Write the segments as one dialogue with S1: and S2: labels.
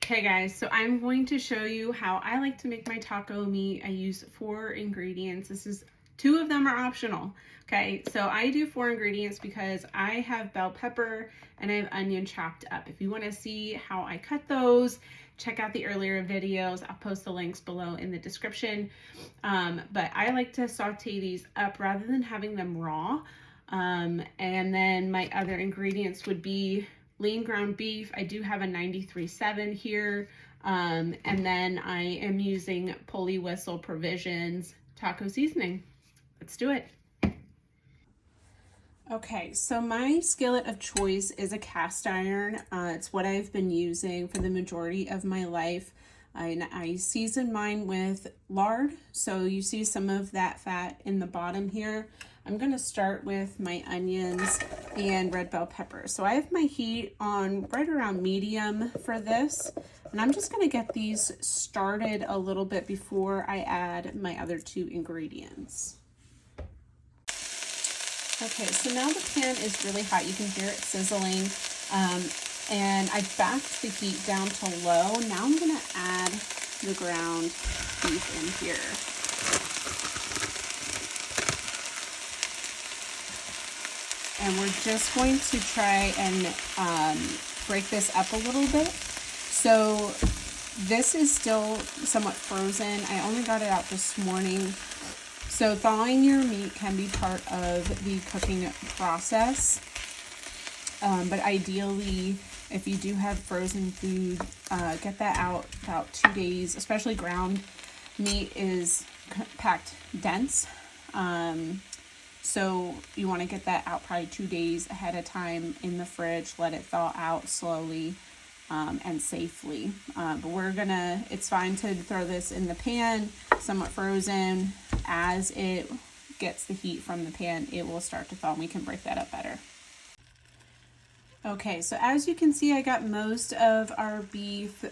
S1: Okay guys, so I'm going to show you how I like to make my taco meat. I use 4 ingredients. 2 of them are optional. Okay, so I do 4 ingredients because I have bell pepper and I have onion chopped up. If you want to see how I cut those, check out the earlier videos. I'll post the links below in the description. But I like to saute these up rather than having them raw. And then my other ingredients would be lean ground beef. I do have a 93.7 here. And then I am using Pully Wissle Provisions taco seasoning. Let's do it. Okay, so my skillet of choice is a cast iron. It's what I've been using for the majority of my life. I season mine with lard, so you see some of that fat in the bottom here. I'm gonna start with my onions and red bell pepper. So I have my heat on right around medium for this, and I'm just gonna get these started a little bit before I add my other 2 ingredients. Okay, so now the pan is really hot. You can hear it sizzling. And I backed the heat down to low. Now I'm gonna add the ground beef in here. And we're just going to try and break this up a little bit. So this is still somewhat frozen. I only got it out this morning. So thawing your meat can be part of the cooking process. But ideally, if you do have frozen food, get that out about 2 days, especially ground meat is packed dense. So you want to get that out probably 2 days ahead of time in the fridge, let it thaw out slowly and safely. But it's fine to throw this in the pan, somewhat frozen. As it gets the heat from the pan, it will start to thaw and we can break that up better. Okay, so as you can see, I got most of our beef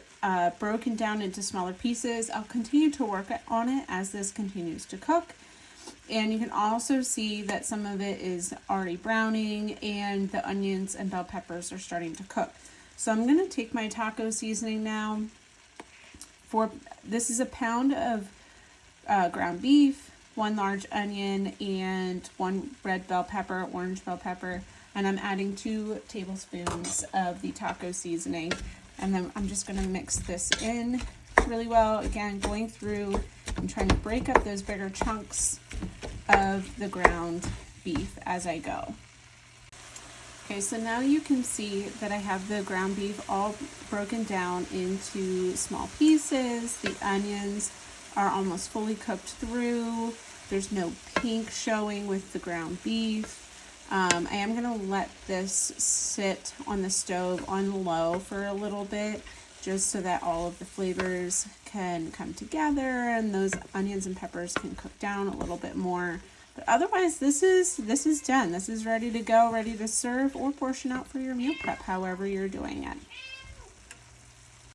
S1: broken down into smaller pieces. I'll continue to work on it as this continues to cook. And you can also see that some of it is already browning and the onions and bell peppers are starting to cook. So I'm gonna take my taco seasoning now. This is a pound of ground beef, 1 large onion, and 1 red bell pepper, orange bell pepper. And I'm adding 2 tablespoons of the taco seasoning. And then I'm just gonna mix this in really well. Again, going through and trying to break up those bigger chunks of the ground beef as I go. Okay, so now you can see that I have the ground beef all broken down into small pieces. The onions are almost fully cooked through. There's no pink showing with the ground beef. I am gonna let this sit on the stove on low for a little bit, just so that all of the flavors can come together and those onions and peppers can cook down a little bit more. But otherwise, this is done. This is ready to go, ready to serve or portion out for your meal prep, however you're doing it.